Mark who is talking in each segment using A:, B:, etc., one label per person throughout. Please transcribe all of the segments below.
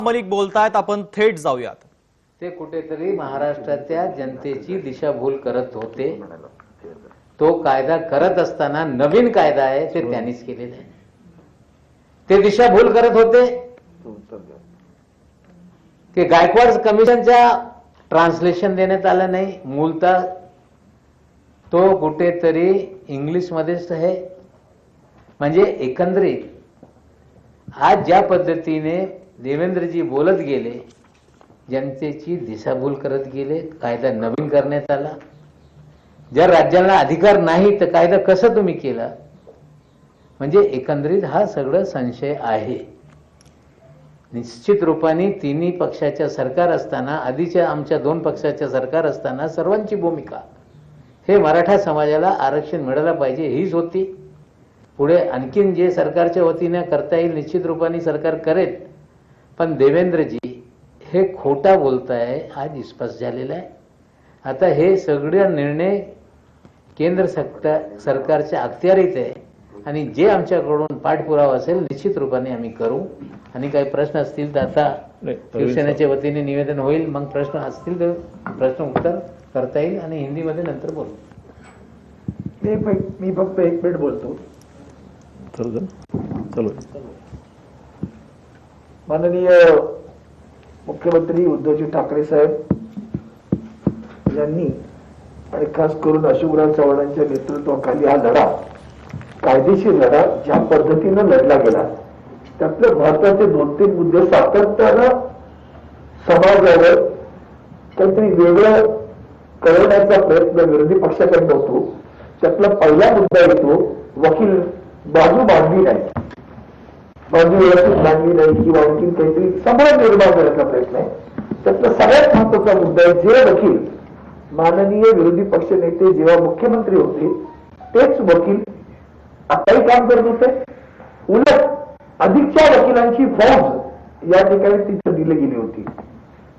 A: मलिक बोलतायत, आपण थेट जाऊयात।
B: ते कुठेतरी महाराष्ट्राच्या जनतेची दिशाभूल करत होते। तो कायदा करत असताना नवीन कायदा आहे ते त्यांनीच केलेला आहे। ते दिशाभूल करत होते की गायकवाड कमिशनच्या ट्रान्सलेशन देण्यात आलं नाही, मूलतः तो कुठेतरी इंग्लिश मध्येच आहे। म्हणजे एकंदरीत आज ज्या पद्धतीने देवेंद्रजी बोलत गेले, जनतेची दिशाभूल करत गेले, कायदा नवीन करण्यात आला। जर राज्याला अधिकार नाही तर कायदा कसं तुम्ही केला? म्हणजे एकंदरीत हा सगळं संशय आहे। निश्चित रूपाने तिन्ही पक्षाच्या सरकार असताना, आधीच्या आमच्या 2 पक्षाच्या सरकार असताना सर्वांची भूमिका हे मराठा समाजाला आरक्षण मिळालं पाहिजे हीच होती। पुढे आणखीन जे सरकारच्या वतीने करता येईल निश्चित रूपाने सरकार करेल, पण देवेंद्रजी हे खोटा बोलताय आज स्पष्ट झालेला आहे। आता हे सगळे निर्णय केंद्र सरकारच्या अखत्यारीत आहे आणि जे आमच्याकडून पाठपुरावा असेल निश्चित रूपाने आम्ही करू। आणि काही प्रश्न असतील तर आता शिवसेनेच्या वतीने निवेदन होईल, मग प्रश्न असतील तर प्रश्न उत्तर करता येईल आणि हिंदीमध्ये नंतर बोलू।
C: मी फक्त 1 मिनिट बोलतो। चलो। माननीय मुख्यमंत्री उद्धवजी ठाकरे साहेब यांनी आणि खास करून अशोकराव चव्हाणांच्या नेतृत्वाखाली हा लढा, कायदेशीर लढा ज्या पद्धतीने लढला गेला, त्यातले महत्वाचे 2-3 मुद्दे सातत्यानं समाजावर काहीतरी वेगळं कळवण्याचा प्रयत्न विरोधी पक्षाकडे होतो। त्यातला पहिला मुद्दा येतो, वकील बाजू मांडली नाही, बाजू व्यवस्थित मांडली नाही किंवा आणखी काहीतरी संभ्रम निर्माण करण्याचा प्रयत्न आहे। त्यातला सगळ्यात महत्वाचा मुद्दा आहे, जे वकील माननीय विरोधी पक्ष नेते जेव्हा मुख्यमंत्री होते तेच वकील आताही काम करत होते। उलट अधिकच्या वकिलांची फौज या ठिकाणी तिथे दिली गेली होती।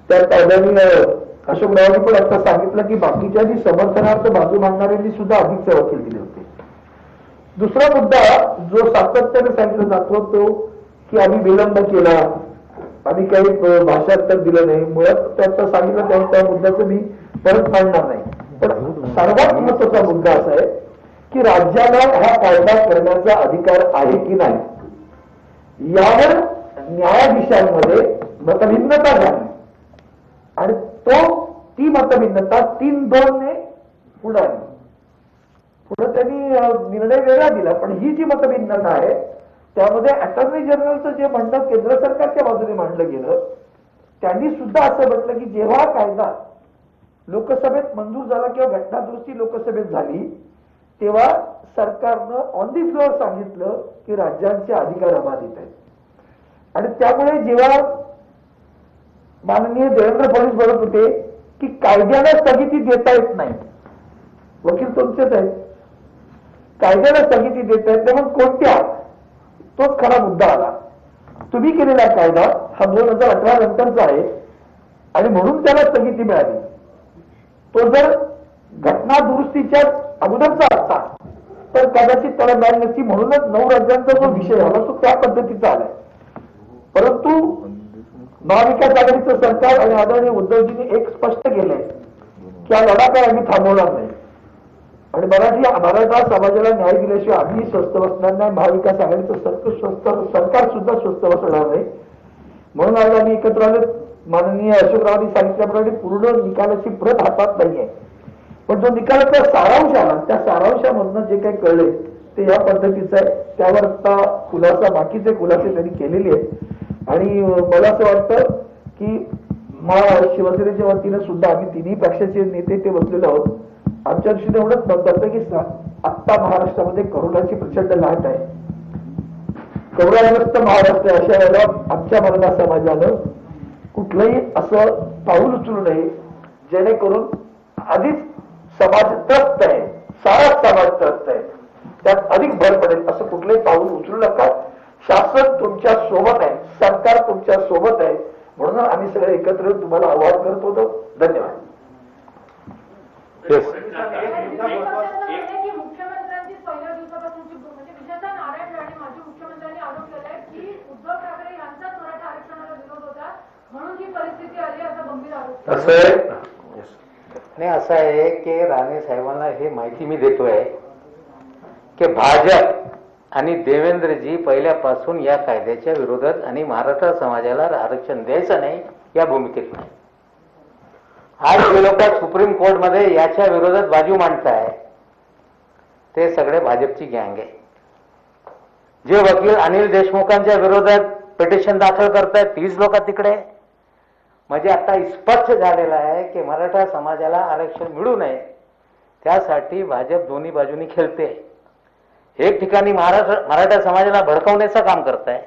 C: त्यात आदरणीय अशोकरावांनी पण आता सांगितलं की बाकीच्या समर्थनार्थ बाजू मांडणाऱ्यांनी सुद्धा अधिकचे वकील दिले होते। दुसरा मुद्दा जो सातत्याने सांगितला जातो तो की आम्ही विलंब केला, आम्ही काही भाषांतर दिलं नाही। मुळात त्याचं सांगितलं त्या मुद्द्याचं मी परत मांडणार नाही, पण सर्वात महत्वाचा मुद्दा असा आहे की राज्याला हा कायदा करण्याचा अधिकार आहे की नाही यावर न्यायाधीशांमध्ये मतभिन्नता झाली आणि ती मतभिन्नता 3-2 ने पुढे आली। पुढे त्यांनी निर्णय वेगळा दिला, पण ही जी मतभिन्नता आहे त्यामध्ये अटॉर्नी जनरलचं जे म्हणणं केंद्र सरकारच्या बाजूने मांडलं गेलं, त्यांनी सुद्धा असं म्हटलं की जेव्हा कायदा लोकसभेत मंजूर झाला किंवा घटनादुरुस्ती लोकसभेत झाली तेव्हा सरकारनं ऑन दी फ्लोअर सांगितलं की राज्यांचे अधिकार अबाधित आहेत। आणि त्यामुळे जेव्हा माननीय देवेंद्र फडणवीस बोलत होते की कायद्याला स्थगिती देता येत नाही, वकील तुमचेच आहेत, कायद्याला स्थगिती देत आहेत तेव्हा कोणत्या, तोच खरा मुद्दा आला। तुम्ही केलेला कायदा हा 2018 नंतरचा आहे आणि म्हणून त्याला स्थगिती मिळाली। तो जर घटना दुरुस्तीच्या अगोदरचा असता तर कदाचित त्याला मिळाली नसती। म्हणूनच 9 राज्यांचा जो विषय झाला तो त्या पद्धतीचा आलाय। परंतु महाविकास आघाडीचं सरकार आणि आदरणीय उद्धवजींनी एक स्पष्ट केलंय की हा लढा काय आम्ही थांबवणार नाही आणि मराठा समाजाला न्याय दिल्याशिवाय आम्ही स्वस्थ बसणार नाही, महाविकास आघाडीचं सरकार सुद्धा स्वस्थ बसणार नाही। म्हणून आज आम्ही एकत्र आलो। माननीय अशोकरावांनी सांगितल्याप्रमाणे पूर्ण निकालाची प्रत हातात नाहीये, पण जो निकालाचा सारांश आला त्या सारांशामधनं जे काही कळले ते या पद्धतीचं आहे। त्यावर आता बाकीचे खुलासे त्यांनी केलेले आहेत आणि मला असं वाटतं की शिवसेनेच्या वतीने सुद्धा आम्ही तिन्ही पक्षाचे नेते ते बसलेलो आहोत। आमच्या दृष्टीने एवढंच म्हणतात की आत्ता महाराष्ट्रामध्ये करोनाची प्रचंड लाट आहे, करोनाग्रस्त महाराष्ट्र अशा वेळेला आमच्या मराठा समाजानं कुठलंही असं पाऊल उचलू नये जेणेकरून आधीच समाज त्रस्त आहे, सारा समाज त्रस्त आहे, त्यात अधिक भर पडेल असं कुठलंही पाऊल उचलू नका। शासन तुमच्या सोबत आहे, सरकार तुमच्या सोबत आहे, म्हणून आम्ही सगळे एकत्र येऊन तुम्हाला आवाहन करत होतो। धन्यवाद।
D: मुख्यमंत्र्यांची पहिल्या दिवसापासूनची म्हणजे विशेषतः नारायण राणे माजी मुख्यमंत्र्यांनी आरोप केलाय की उद्धव ठाकरे यांचाच मराठा आरक्षणाला विरोध होता गंभीर आरोप
E: असं आहे.
B: नाही, असं आहे की राणे साहेबांना हे माहिती मी देतोय की भाजप आणि देवेंद्रजी पहिल्यापासून या कायद्याच्या विरोधात आणि मराठा समाजाला आरक्षण द्यायचं नाही या भूमिकेत नाही. आज जे लोक सुप्रीम कोर्टमध्ये याच्या विरोधात बाजू मांडताय ते सगळे भाजपची गँग आहे. जे वकील अनिल देशमुखांच्या विरोधात पिटिशन दाखल करतायत तीच लोक तिकडे. म्हणजे आता स्पष्ट झालेलं आहे की मराठा समाजाला आरक्षण मिळू नये त्यासाठी भाजप दोन्ही बाजूनी खेळते. एक ठिकाणी मराठा समाजाला भडकवण्याचं काम करत आहे,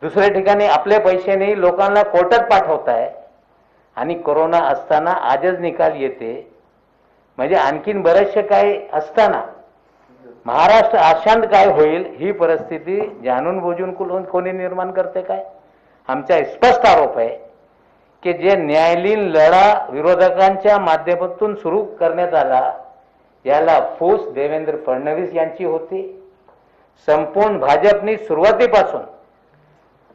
B: दुसऱ्या ठिकाणी आपल्या पैशाने लोकांना कोर्टात पाठवत आहे आणि कोरोना असताना आजच निकाल येते. म्हणजे आणखीन बरेचसे काय असताना महाराष्ट्र अशांत काय होईल ही परिस्थिती जाणून बुजून कोणी निर्माण करते काय. आमचा स्पष्ट आरोप आहे की जे न्यायालयीन लढा विरोधकांच्या माध्यमातून सुरू करण्यात आला याला फूस देवेंद्र फडणवीस यांची होती. संपूर्ण भाजपनी सुरुवातीपासून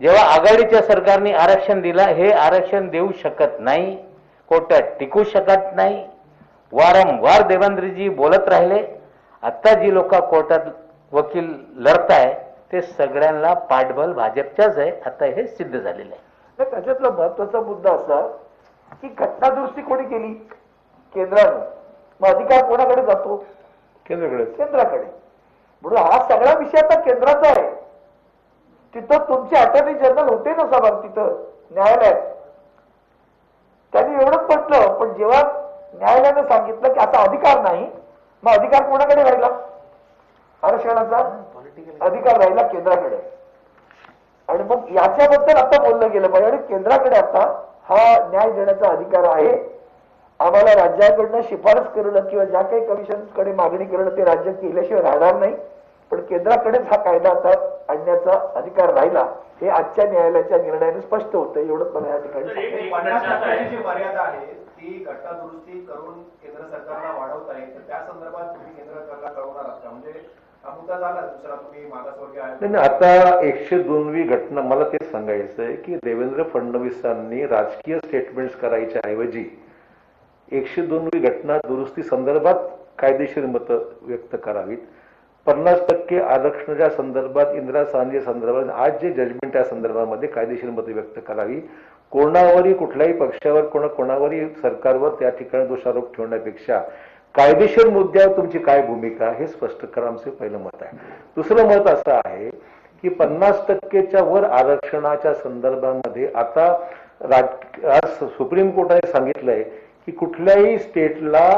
B: जेव्हा आघाडीच्या सरकारने आरक्षण दिला हे आरक्षण देऊ शकत नाही, कोर्टात टिकू शकत नाही. वारंवार देवेंद्रजी बोलत राहिले. आता जी लोक कोर्टात वकील लढताय ते सगळ्यांना पाठबळ भाजपच्याच आहे. आता हे सिद्ध झालेलं आहे.
C: तर त्याच्यातला महत्वाचा मुद्दा असा की घटनादुरुस्ती कोणी केली? केंद्रानं. मग अधिकार कोणाकडे जातो? केंद्राकडे. म्हणून हा सगळा विषय आता केंद्राचा आहे. तिथं तुमचे अटॉर्नी जनरल होते ना साहेब, तिथं न्यायालयात त्यांनी एवढंच म्हटलं. पण जेव्हा न्यायालयानं सांगितलं की असा अधिकार नाही, मग अधिकार कोणाकडे राहिला? आरक्षणाचा अधिकार राहिला केंद्राकडे. आणि मग याच्याबद्दल आता बोललं गेलं पाहिजे. आणि केंद्राकडे आता हा न्याय देण्याचा अधिकार आहे. आम्हाला राज्याकडनं शिफारस करणं किंवा ज्या काही कमिशनकडे मागणी करणं ते राज्य केल्याशिवाय राहणार नाही. पण केंद्राकडेच हा कायदा आता आणण्याचा अधिकार राहिला हे आजच्या न्यायालयाच्या निर्णयाने स्पष्ट होतं. एवढंच मला या ठिकाणी सांगायचं.
F: 50% जी मर्यादा आहे ती घटनादुरुस्ती करून केंद्र सरकारला वाढवता येईल, तर त्या संदर्भात तुम्ही केंद्र सरकारला कळवणार आहात का? म्हणजे हा मुद्दा झाला दुसरा, तुम्ही मागासवर्गीय आयोग.
E: नाही, आता 102वी घटना, मला तेच सांगायचं आहे की देवेंद्र फडणवीसांनी राजकीय स्टेटमेंट्स करायच्या ऐवजी 102वी घटना दुरुस्ती संदर्भात कायदेशीर मतं व्यक्त करावीत. 50% आरक्षणाच्या संदर्भात, इंदिरा साहनी संदर्भात आज जे जजमेंट त्या संदर्भामध्ये कायदेशीर मतं व्यक्त करावी. कोणावरही कुठल्याही पक्षावर कोणावरही सरकारवर त्या ठिकाणी दोषारोप ठेवण्यापेक्षा कायदेशीर मुद्द्यावर तुमची काय भूमिका हे स्पष्ट करा, आमचं पहिलं मत आहे. दुसरं मत असं आहे की 50%च्या वर आरक्षणाच्या संदर्भामध्ये आता आज सुप्रीम कोर्टाने सांगितलंय की कुठल्याही स्टेटला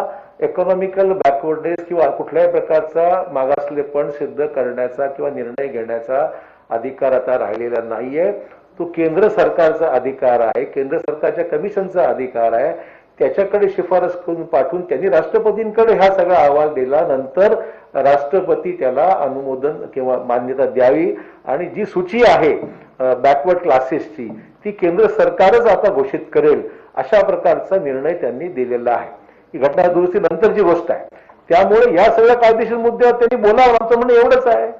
E: इकॉनॉमिकल बॅकवर्डनेस किंवा कुठल्याही प्रकारचा मागासलेपण सिद्ध करण्याचा किंवा निर्णय घेण्याचा अधिकार आता राहिलेला नाहीये. तो केंद्र सरकारचा अधिकार आहे, केंद्र सरकारच्या कमिशनचा अधिकार आहे. त्याच्याकडे शिफारस करून पाठवून त्यांनी राष्ट्रपतींकडे हा सगळा अहवाल दिला. नंतर राष्ट्रपती त्याला अनुमोदन किंवा मान्यता द्यावी आणि जी सूची आहे बॅकवर्ड क्लासेसची ती केंद्र सरकारच आता घोषित करेल अशा प्रकारचा निर्णय त्यांनी दिलेला आहे. ही घटना दुरुस्ती नंतरची गोष्ट आहे. त्यामुळे या सगळ्या कायदेशीर मुद्द्यावर त्यांनी बोलावं आमचं म्हणणं एवढंच आहे.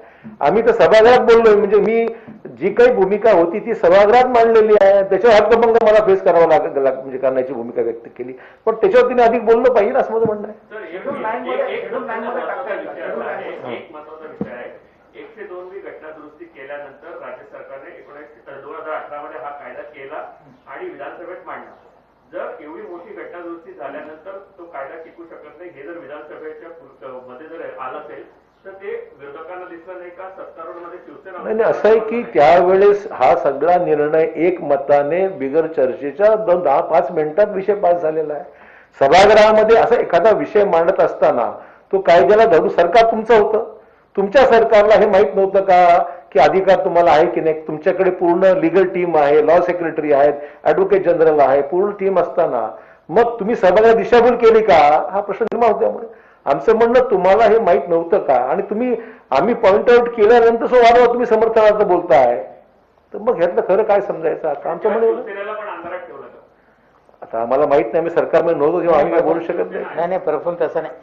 E: आम्ही तर सभागृहात बोललोय, म्हणजे मी जी काही भूमिका होती ती सभागृहात मांडलेली आहे. त्याच्यावर हक्कभंग मला फेस करावा म्हणजे करण्याची भूमिका व्यक्त केली. पण त्याच्यावर तिने अधिक बोललं पाहिजे असं माझं म्हणणं आहे.
F: एक महत्वाचा विषय आहे. 102वी घटना दुरुस्ती केल्यानंतर राज्य सरकारने 2018 मध्ये हा कायदा केला आणि विधानसभेत मांडला. जर एवढी मोठी घटना दुरुस्ती झाल्यानंतर तो कायदा टिकू शकत नाही हे जर विधानसभेच्या मध्ये जर आलं असेल तर ते विरोधकांना दिसलं नाही का? सत्तारूढमध्ये शिवसेना
E: नाही, असं आहे की त्यावेळेस हा सगळा निर्णय एक मताने बिगर चर्चेच्या 10-5 मिनिटात विषय पास झालेला आहे. सभागृहामध्ये असा एखादा विषय मांडत असताना तो कायद्याला धरून सरकार तुमचं होतं. तुमच्या सरकारला हे माहित नव्हतं का की अधिकार तुम्हाला आहे की नाही? तुमच्याकडे पूर्ण लीगल टीम आहे, लॉ सेक्रेटरी आहेत, ऍडव्होकेट जनरल आहे, पूर्ण टीम असताना मग तुम्ही सभागृहात दिशाभूल केली का हा प्रश्न निर्माण होतो. त्यामुळे आमचं म्हणणं तुम्हाला हे माहित नव्हतं का आणि आम्ही पॉइंट आउट केल्यानंतर सो वारंवार तुम्ही समर्थनार्थ बोलताय, तर मग ह्यातलं खरं काय समजायचं? आता आमचं म्हणणं आता आम्हाला माहित नाही, आम्ही सरकारमध्ये नव्हतो तेव्हा आम्ही काय बोलू शकत नाही.
B: नाही प्रफुल्ल, तसं नाही.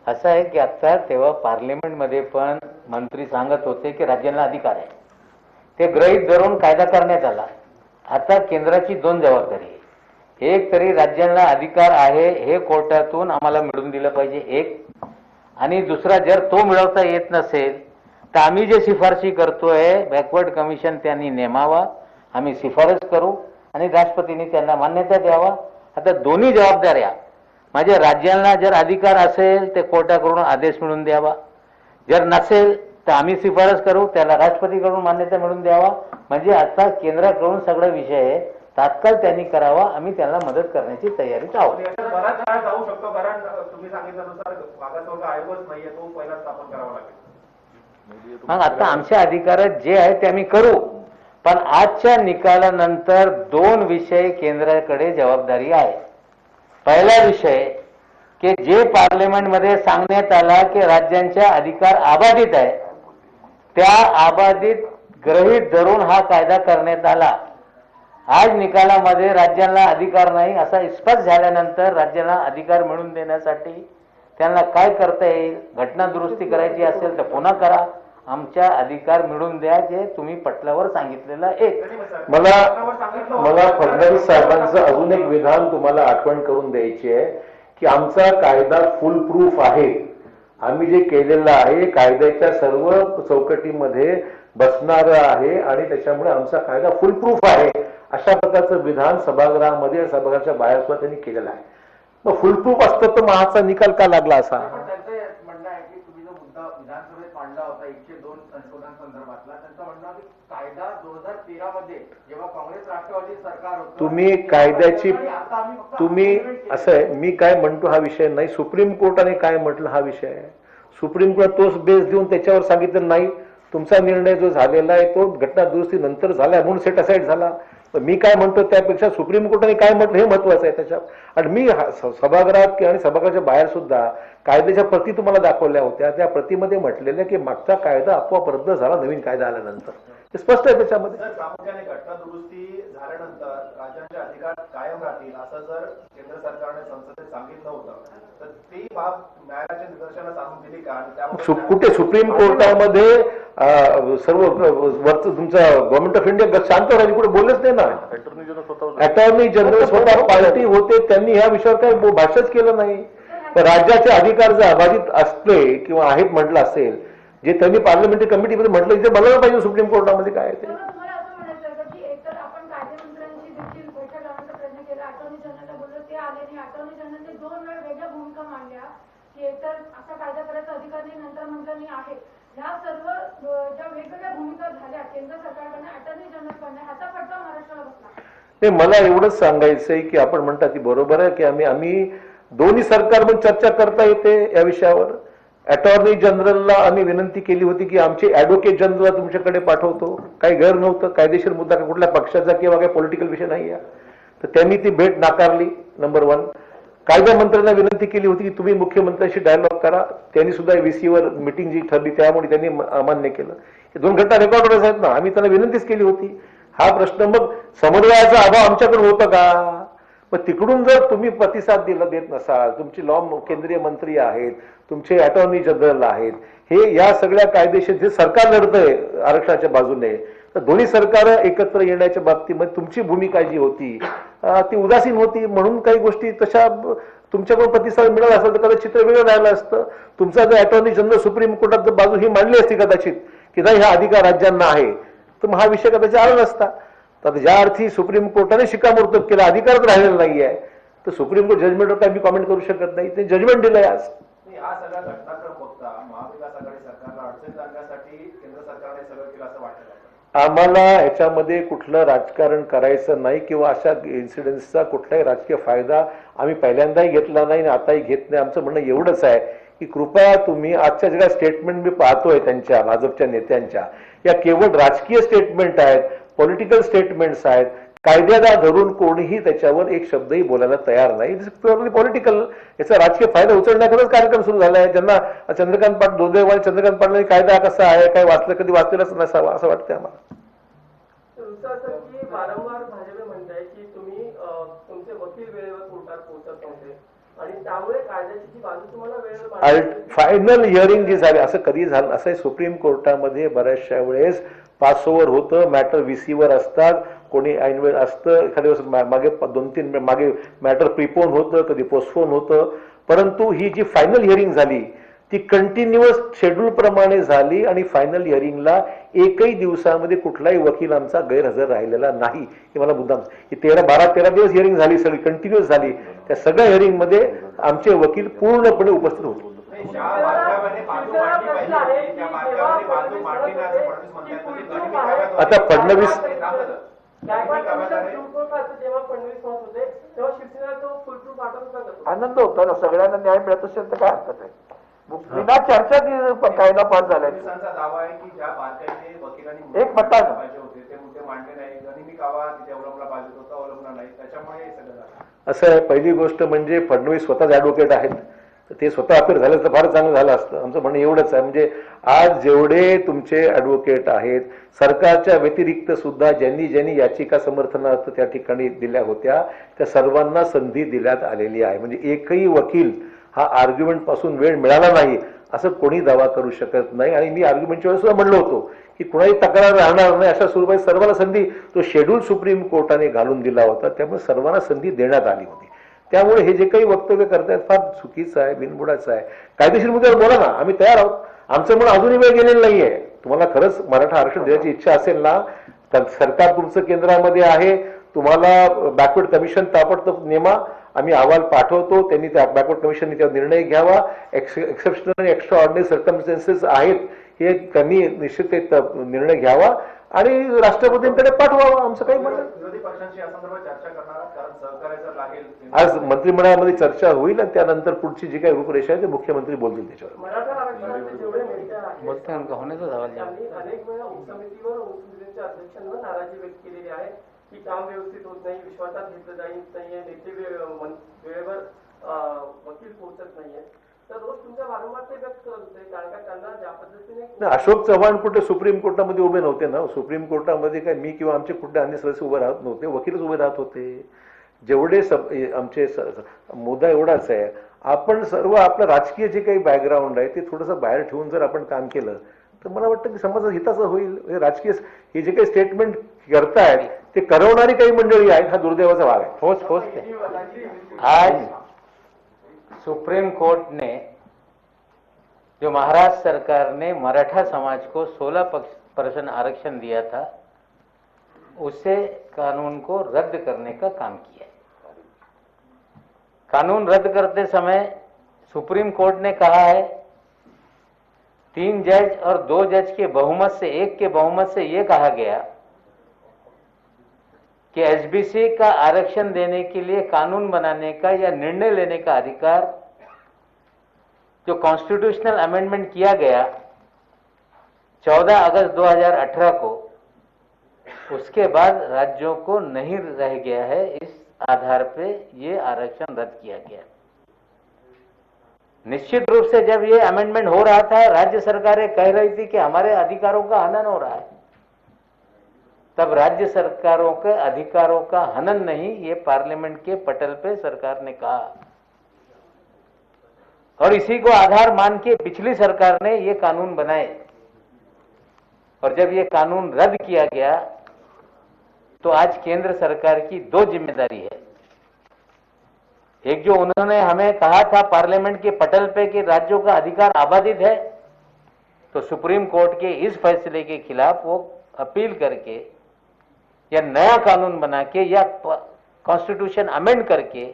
B: असं आहे की आता तेव्हा पार्लिमेंटमध्ये पण मंत्री सांगत होते की राज्यांना अधिकार आहे, ते गृहीत धरून कायदा करण्यात आला. आता केंद्राची 2 जबाबदारी आहे. एक तरी राज्यांना अधिकार आहे हे कोर्टातून आम्हाला मिळून दिलं पाहिजे एक. आणि दुसरा, जर तो मिळवता येत नसेल तर आम्ही जे शिफारशी करतोय बॅकवर्ड कमिशन त्यांनी नेमावा, आम्ही शिफारस करू आणि राष्ट्रपतींनी त्यांना मान्यता द्यावा. आता दोन्ही जबाबदाऱ्या, माझ्या राज्यांना जर अधिकार असेल ते कोर्टाकडून आदेश मिळवून द्यावा, जर नसेल तर आम्ही शिफारस करू, त्याला राष्ट्रपतीकडून मान्यता मिळवून द्यावा. म्हणजे आता केंद्राकडून सगळा विषय तात्काळ त्यांनी करावा, आम्ही त्यांना मदत करण्याची तयारीत आहोत.
F: बराच काळ जाऊ शकतो, कारण तुम्ही सांगितल्यानुसार मागासवर्ग आयोगच नाहीये, तो पहिला स्थापन करावा लागेल.
B: मग आता आमच्या अधिकारात जे आहे ते आम्ही करू, पण आजच्या निकालानंतर दोन विषय केंद्राकडे जबाबदारी आहे. पहिला विषय की जे पार्लमेंटमध्ये सांगण्यात आला की राज्यांच्या अधिकार अबाधित आहे, त्या अबाधित गृहीत धरून हा कायदा करण्यात आला. आज निकालामध्ये राज्यांना अधिकार नाही असा स्पष्ट झाल्यानंतर राज्यांना अधिकार मिळवून देण्यासाठी त्यांना काय करता येईल, घटना दुरुस्ती करायची असेल तर पुन्हा करा, आमच्या अधिकार मिळवून द्या जे तुम्ही पटलावर सांगितलेलं एक.
E: मला फडणवीस साहेबांचं अजून एक विधान तुम्हाला आठवण करून द्यायची आहे की आमचा कायदा फुल प्रूफ आहे. आम्ही जे केलेलं आहे कायद्याच्या सर्व चौकटीमध्ये बसणार आहे आणि त्याच्यामुळे आमचा कायदा फुल प्रूफ आहे, अशा प्रकारचं विधान सभागृहामध्ये सभागृहाच्या बाहेर सुद्धा त्यांनी केलेलं आहे. मग फुल प्रूफ असतं तर मग आजचा निकाल का लागला असा?
G: त्यांचं म्हणणं आहे की तुम्ही जो मुद्दा विधानसभेत मांडला होता 102 संशोधन संदर्भातला, त्यांचं म्हणणं आहे की कायदा 2013 मध्ये जेव्हा काँग्रेस राष्ट्रवादी सरकार होतं,
E: तुम्ही कायद्याची
G: आता आम्ही फक्त
E: तुम्ही असं आहे, मी काय म्हणतो हा विषय नाही, सुप्रीम कोर्टाने काय म्हटलं हा विषय आहे. सुप्रीम कोर्ट तोच बेस देऊन त्याच्यावर सांगितलं नाही तुमचा निर्णय जो झालेला आहे तो घटना दुरुस्ती नंतर झाला म्हणून सेट असाइड झाला. मी काय म्हणतो त्यापेक्षा सुप्रीम कोर्टाने काय म्हटलं हे महत्वाचं आहे त्याच्यात. आणि मी सभागृहात आणि सभागृहाच्या बाहेर सुद्धा कायद्याच्या प्रती तुम्हाला दाखवल्या होत्या, त्या प्रतीमध्ये म्हटलेल्या की मागचा कायदा आपोआप रद्द झाला नवीन कायदा आल्यानंतर, हे स्पष्ट आहे त्याच्यामध्ये.
F: जर प्रामुख्याने घटना दुरुस्ती झाल्यानंतर राज्यांचे अधिकार कायम राहतील असं जर केंद्र सरकारने संसदेत सांगितलं होतं तर ती बाब न्यायालयाच्या निदर्शनास आणून दिली का? आणि त्यामुळे
E: कुठे सुप्रीम कोर्टामध्ये सर्व वरचं तुमचा गव्हर्नमेंट ऑफ इंडिया शांत राहिली, कुठे बोललेच नाही ना. अटॉर्नी जनरल स्वतः पार्टी होते, त्यांनी ह्या विषयावर काही भाष्यच केलं नाही. तर राज्याचे अधिकार जर अबाधित असले किंवा आहेत म्हटलं असेल, जे त्यांनी पार्लमेंटरी कमिटीमध्ये म्हटलं ते बघायला पाहिजे सुप्रीम कोर्टामध्ये काय आहे ते.
D: तुम्हाला असं म्हणायचं आहे का की एकतर आपण कायदेमंत्र्यांची देखील बैठक लावण्याचा प्रयत्न केला, अटॉर्नी जनरलला बोललो ते आले नाही, अटॉर्नी जनरलने 2 वेळा वेगळ्या भूमिका मांडल्या की एकतर असा कायदा करायचा अधिकार नाही, नंतर मंत्र्यांनी आहे. ह्या सर्व ज्या वेगवेगळ्या भूमिका झाल्या केंद्र सरकारकडनं अटॉर्नी जनरलकडनं, ह्याचा फटका महाराष्ट्राला बसला.
E: नाही, मला एवढंच सांगायचंय की आपण म्हणता ती बरोबर आहे की आम्ही दोन्ही सरकारमध्ये चर्चा करता येते या विषयावर. अटॉर्नी जनरलला आम्ही विनंती केली होती की आमचे ऍडव्होकेट जनरलला तुमच्याकडे पाठवतो, काही गैर नव्हतं, कायदेशीर मुद्दा कुठल्या पक्षाचा किंवा काही पॉलिटिकल विषय नाही आहे, तर त्यांनी ती भेट नाकारली. नंबर 1. कायदा मंत्र्यांना विनंती केली होती की तुम्ही मुख्यमंत्र्यांशी डायलॉग करा, त्यांनी सुद्धा VC वर मिटिंग जी ठरली त्यामुळे त्यांनी अमान्य केलं. हे 2 घटना रेकॉर्डवर आहेत ना, आम्ही त्यांना विनंतीच केली होती. हा प्रश्न मग समन्वयाचा अभाव आमच्याकडे होता का? मग तिकडून जर तुम्ही प्रतिसाद देत नसाल, तुमची लॉ केंद्रीय मंत्री आहेत, तुमचे अटॉर्नी जनरल आहेत, हे या सगळ्या कायदेशीर जे सरकार लढतंय आरक्षणाच्या बाजूने, तर दोन्ही सरकार एकत्र येण्याच्या बाबतीमध्ये तुमची भूमिका जी होती ती उदासीन होती. म्हणून काही गोष्टी तशा तुमच्याकडून प्रतिसाद मिळाला असेल तर कदाचित चित्र वेगळं राहिलं असतं. तुमचा जर अटॉर्नी जनरल सुप्रीम कोर्टात बाजू ही मांडली असती कदाचित की नाही हा अधिकार राज्यांना आहे, तर मग हा विषय कदाचित आला नसता. तर ज्या अर्थी सुप्रीम कोर्टाने शिक्कामोर्तब केला, अधिकारच राहिलेला नाही आहे, तर सुप्रीम कोर्ट जजमेंटवर काही मी कॉमेंट करू शकत नाही. ते जजमेंट दिलंय आज.
F: हा सगळा घटनाक्रम बघता महाविकास आघाडी सरकारला अडचण आणण्यासाठी केंद्र सरकारने सगळं केलं असं वाटतं.
E: आम्हाला ह्याच्यामध्ये कुठलं राजकारण करायचं नाही किंवा अशा इन्सिडेंट्सचा कुठलाही राजकीय फायदा आम्ही पहिल्यांदाही घेतला नाही आणि आताही घेत नाही. आमचं म्हणणं एवढंच आहे की कृपया तुम्ही आजच्या ज्या स्टेटमेंट मी पाहतोय त्यांच्या भाजपच्या नेत्यांच्या, या केवळ राजकीय स्टेटमेंट आहेत, पॉलिटिकल स्टेटमेंट्स आहेत. कायद्याला धरून कोणीही त्याच्यावर एक शब्दही बोलायला तयार नाही. प्युअरली पॉलिटिकल, याचा राजकीय फायदा उचलण्याकरच कार्यक्रम सुरू झाला आहे. ज्यांना चंद्रकांत पाटील दुर्दैवाने चंद्रकांत पाटील कायदा कसा आहे काय वाचलं, कधी वाचलेलंच नसावं असं वाटतंय आम्हाला.
H: तुमचं असं की वारंवार भाजप म्हणताय की तुम्ही तुमचे वकील वेळेवर कोर्टात पोहोचत नव्हते आणि त्यामुळे कायद्याची जी बाजू तुम्हाला वेळेवर
E: फायनल हिअरिंग जी झाली, असं कधी झालं असं सुप्रीम कोर्टामध्ये बऱ्याचशा वेळेस 500वर होतं, मॅटर VC वर असतात, कोणी ऐनवेळ असतं, एखाद्या वेळेस मागे 2-3 मागे मॅटर प्रिपोन होतं, कधी पोस्टपोन होतं. परंतु ही जी फायनल हिअरिंग झाली ती कंटिन्युअस शेड्यूल प्रमाणे झाली आणि फायनल हिअरिंगला एकही दिवसामध्ये कुठलाही वकील आमचा गैरहजर राहिलेला नाही. हे मला मुद्दाम 12-13 दिवस हिअरिंग झाली, सगळी कंटिन्युअस झाली. त्या सगळ्या हिअरिंग मध्ये आमचे वकील पूर्णपणे उपस्थित होते. आता फडणवीस
C: आनंद होतो ना, सगळ्यांना न्याय मिळत असेल तर काय हरकत आहे. विना चर्चा कायदा पास झालाय.
G: दावा आहे की ज्या बारकाईने वकिलांनी
C: एक मतानं
G: पाहिजे होते ते मुद्दे मांडले नाही, गनिमी कावा तिथे अवलंबला पाहिजे होता, अवलंबला नाही, त्याच्यामुळे हे सगळं झालं.
E: असं आहे, पहिली गोष्ट म्हणजे फडणवीस स्वतःच ॲडव्होकेट आहेत, तर ते स्वतः अपील झालं तर फार चांगलं झालं असतं. आमचं म्हणणं एवढंच आहे, म्हणजे आज जेवढे तुमचे ॲडव्होकेट आहेत, सरकारच्या व्यतिरिक्त सुद्धा ज्यांनी ज्यांनी याचिका समर्थनार्थ त्या ठिकाणी दिल्या होत्या, त्या सर्वांना संधी देण्यात आलेली आहे. म्हणजे एकही वकील हा आर्ग्युमेंट पासून वेळ मिळाला नाही असं कोणी दावा करू शकत नाही. आणि मी आर्ग्युमेंटच्या वेळेस सुद्धा म्हणलो होतो की कुणाही तक्रार राहणार नाही, अशा स्वरूपात सर्वांना संधी, तो शेड्यूल सुप्रीम कोर्टाने घालून दिला होता, त्यामुळे सर्वांना संधी देण्यात आली होती. त्यामुळे हे जे काही वक्तव्य करतायत फार चुकीचं आहे, बिनबुडाचं आहे. कायदेशीर मुद्द्यावर बोला ना, आम्ही तयार आहोत. आमचं म्हणून अजूनही वेळ गेलेलं नाहीये. तुम्हाला खरंच मराठा आरक्षण देण्याची इच्छा असेल ना, तर सरकार तुमचं केंद्रामध्ये आहे, तुम्हाला बॅकवर्ड कमिशन ताबडतोब नेमा, आम्ही अहवाल पाठवतो, त्यांनी त्या बॅकवर्ड कमिशनने त्यावर निर्णय घ्यावा. एक्सेप्शनल आणि एक्स्ट्रा ऑर्डिनरी सर्कमस्टन्सेस आहेत, हे त्यांनी निश्चित निर्णय घ्यावा आणि राष्ट्रपतींकडे पाठवावा. आमचं काही म्हणणं.
G: विरोधी पक्षांशी या संदर्भात चर्चा करणार आहात? कारण सहकार्याचं लागेल.
E: आज मंत्रिमंडळामध्ये चर्चा होईल आणि त्यानंतर पुढची जी काही रूपरेषा आहे ते मुख्यमंत्री बोलतील त्याच्यावर.
H: मराठा आरक्षणाचे जेवढे नेते आहेत
B: बोलते उनका होण्याचा सवाल नाही.
H: त्यांनी अनेक वेळा उपसमितीवर उपसमितीच्या अध्यक्षांवर नाराजी व्यक्त केलेली आहे की काम व्यवस्थित होत नाही, विश्वासात घेतलं जात नाहीये, नेते वेळेवर वकील पोहोचत नाहीये. तर रोज तुमच्या वारंवार ते व्यक्त करत होते, कारण का त्यांना ज्या पद्धतीने
E: अशोक चव्हाण कुठे सुप्रीम कोर्टामध्ये उभे नव्हते ना. सुप्रीम कोर्टामध्ये काय मी किंवा आमचे कुठे अन्य सदस्य उभे राहत नव्हते, वकीलच उभे राहत होते. जेवढे आमचे मुद्दा एवढाच आहे, आपण सर्व आपलं राजकीय जे काही बॅकग्राऊंड आहे ते थोडंसं बाहेर ठेवून जर आपण काम केलं तर मला वाटतं की समाजात हिताचं होईल. हे राजकीय हे जे काही स्टेटमेंट करतायत ते करवणारी काही मंडळी आहेत, हा दुर्दैवाचा भाग आहे.
B: ठोस आज सुप्रीम कोर्ट ने जो महाराष्ट्र सरकार ने मराठा समाज को 16% आरक्षण दिया था, उसे कानून को रद्द करने का काम किया। कानून रद्द करते समय सुप्रीम कोर्ट ने कहा है 3 जज और 2 जज के बहुमत से, 1 के बहुमत से यह कहा गया कि एसबीसी का आरक्षण देने के लिए कानून बनाने का या निर्णय लेने का अधिकार जो कॉन्स्टिट्यूशनल अमेंडमेंट किया गया 14 अगस्त 2018 को, उसके बाद राज्यों को नहीं रह गया है, इस आधार पे ये आरक्षण रद्द किया गया। निश्चित रूप से जब ये अमेंडमेंट हो रहा था, राज्य सरकारें कह रही थी कि हमारे अधिकारों का हनन हो रहा है, तब राज्य सरकारों के अधिकारों का हनन नहीं, ये पार्लियामेंट के पटल पे सरकार ने कहा और इसी को आधार मान के पिछली सरकार ने ये कानून बनाए। और जब ये कानून रद्द किया गया तो आज केंद्र सरकार की 2 जिम्मेदारी है। एक जो उन्होंने हमें कहा था पार्लियामेंट के पटल पे कि राज्यों का अधिकार आबादित है, तो सुप्रीम कोर्ट के इस फैसले के खिलाफ वो अपील करके या नया कानून बना के या कॉन्स्टिट्यूशन अमेंड करके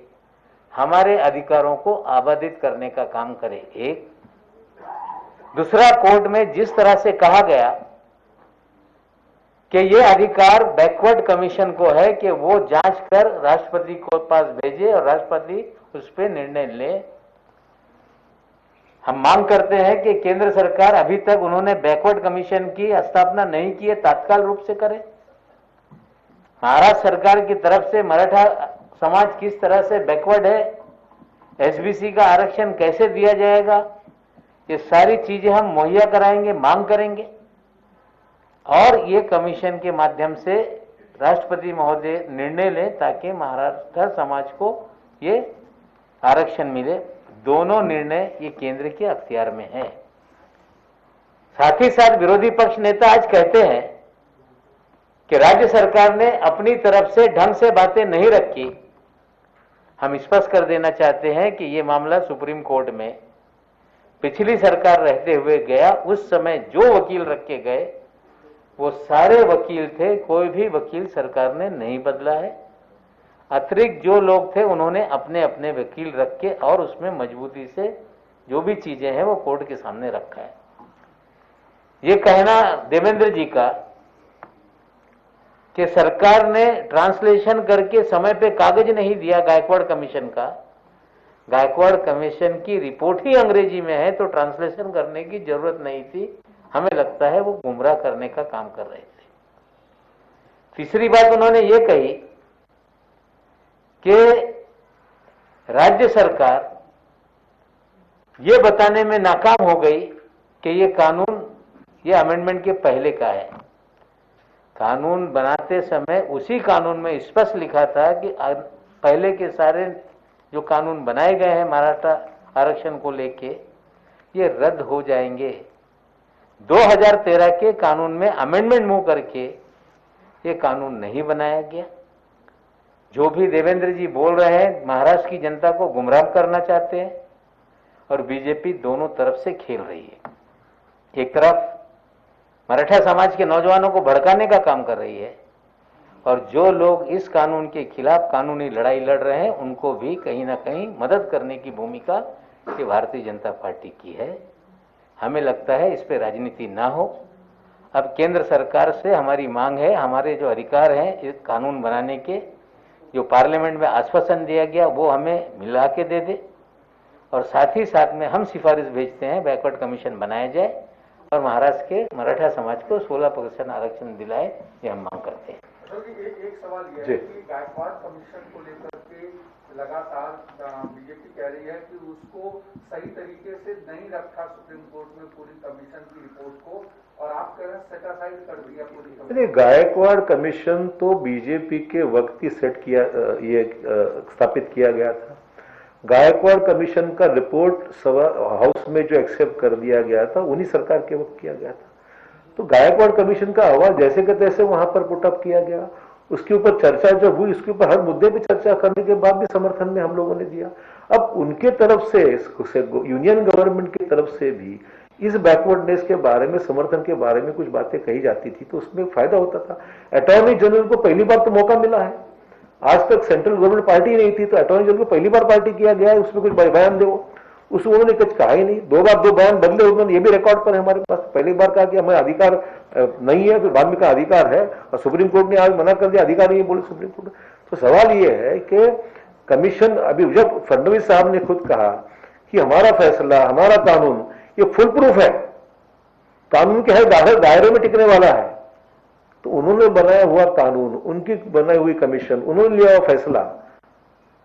B: हमारे अधिकारों को आबादित करने का काम करे। एक दूसरा, कोर्ट में जिस तरह से कहा गया कि ये अधिकार बैकवर्ड कमीशन को है कि वो जांच कर राष्ट्रपति को पास भेजे और राष्ट्रपति उस पर निर्णय ले। हम मांग करते हैं कि केंद्र सरकार, अभी तक उन्होंने बैकवर्ड कमीशन की स्थापना नहीं की है, तात्काल रूप से करे। महाराष्ट्र सरकार की तरफ से मराठा समाज किस तरह से बैकवर्ड है, एसबीसी का आरक्षण कैसे दिया जाएगा, ये सारी चीजें हम मुहैया कराएंगे, मांग करेंगे और ये कमीशन के माध्यम से राष्ट्रपति महोदय निर्णय लें ताकि महाराष्ट्र समाज को ये आरक्षण मिले। दोनों निर्णय ये केंद्र के अख्तियार में है। साथ ही साथ विरोधी पक्ष नेता आज कहते हैं कि राज्य सरकार ने अपनी तरफ से ढंग से बातें नहीं रखी। हम स्पष्ट कर देना चाहते हैं कि यह मामला सुप्रीम कोर्ट में पिछली सरकार रहते हुए गया। उस समय जो वकील रखे गए वो सारे वकील थे, कोई भी वकील सरकार ने नहीं बदला है। अतिरिक्त जो लोग थे उन्होंने अपने अपने वकील रखे और उसमें मजबूती से जो भी चीजें हैं वो कोर्ट के सामने रखा है। ये कहना देवेंद्र जी का कि सरकार ने ट्रांसलेशन करके समय पे कागज नहीं दिया गायकवाड़ कमीशन का, गायकवाड़ कमीशन की रिपोर्ट ही अंग्रेजी में है तो ट्रांसलेशन करने की जरूरत नहीं थी। हमें लगता है वो गुमराह करने का काम कर रहे थे। तीसरी बात उन्होंने ये कही कि राज्य सरकार ये बताने में नाकाम हो गई कि ये कानून ये अमेंडमेंट के पहले का है। कानून बनाते समय उसी कानून में स्पष्ट लिखा था कि पहले के सारे जो कानून बनाए गए हैं मराठा आरक्षण को लेके ये रद्द हो जाएंगे। 2013 के कानून में अमेंडमेंट मुंह करके ये कानून नहीं बनाया गया। जो भी देवेंद्र जी बोल रहे हैं महाराष्ट्र की जनता को गुमराह करना चाहते हैं और बीजेपी दोनों तरफ से खेल रही है। एक तरफ मराठा समाज के नौजवानों को भड़काने का काम कर रही है और जो लोग इस कानून के खिलाफ कानूनी लड़ाई लड़ रहे हैं उनको भी कहीं ना कहीं मदद करने की भूमिका ये भारतीय जनता पार्टी की है। हमें लगता है इस पे राजनीति ना हो। अब केंद्र सरकार से हमारी मांग है, हमारे जो अधिकार हैं इस कानून बनाने के, जो पार्लियामेंट में आश्वासन दिया गया वो हमें मिला के दे दे और साथ ही साथ में हम सिफारिश भेजते हैं बैकवर्ड कमीशन बनाया जाए और महाराष्ट्र के मराठा समाज को 16% आरक्षण दिलाए, ये हम मांग करते हैं।
G: एक सवाल यह है कि गायकवाड़ कमीशन को लेकर के लगातार बीजेपी कह रही है कि उसको सही तरीके से नहीं रखा सुप्रीम कोर्ट में पूरी कमीशन की रिपोर्ट को, और आप कह रहे हैं सेट असाइड कर दिया पूरी कमीशन।
E: गायकवाड़ कमीशन तो बीजेपी के वक्त ही सेट किया, ये स्थापित किया गया था। गायकवाड़ कमीशन का रिपोर्ट हाउस में जो एक्सेप्ट कर दिया गया था उन्हीं सरकार के वक्त किया गया था। तो गायकवाड़ कमीशन का आवाज जैसे कि तैसे वहां पर पुटअप किया गया, उसके ऊपर चर्चा जब हुई, उसके ऊपर हर मुद्दे पे चर्चा करने के बाद भी समर्थन में हम लोगों ने दिया। अब उनके तरफ से यूनियन गवर्नमेंट की तरफ से भी इस बैकवर्डनेस के बारे में, समर्थन के बारे में कुछ बातें कही जाती थी तो उसमें फायदा होता था। अटॉर्नी जनरल को पहली बार तो मौका मिला है, आज तक सेंट्रल गवर्नमेंट पार्टी नहीं थी तो अटॉर्नी जनरल को पहली बार पार्टी किया गया है, उसमें कुछ बयान दो, उसमें उन्होंने कुछ कहा ही नहीं। 2 बार 2 बयान बदले उन्होंने, ये भी रिकॉर्ड पर है हमारे पास। पहली बार कहा कि हमें अधिकार नहीं है, फिर बाद में कहा अधिकार है और सुप्रीम कोर्ट ने आज मना कर दिया, अधिकार नहीं है बोले सुप्रीम कोर्ट। तो सवाल ये है कि कमीशन, अभी जब फडणवीस साहब ने खुद कहा कि हमारा फैसला, हमारा कानून ये फुल प्रूफ है, कानून के हर दायरे में टिकने वाला है, तो उन्होंने बनाया हुआ कानून, उनकी बनाई हुई कमीशन, उन्होंने लिया हुआ फैसला,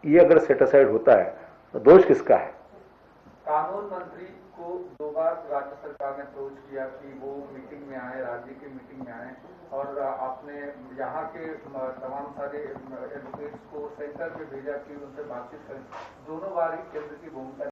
E: ये अगर सेट असाइड होता है तो दोष किसका है?
G: कानून मंत्री को 2 बार राज्य सरकार ने अप्रोच किया कि वो मीटिंग में आए, राज्य की मीटिंग में आए, और आपने यहाँ के तमाम सारे एडवोकेट्स को सेंटर में भेजा कि उनसे बातचीत करें। दोनों बार ही केंद्र की भूमिका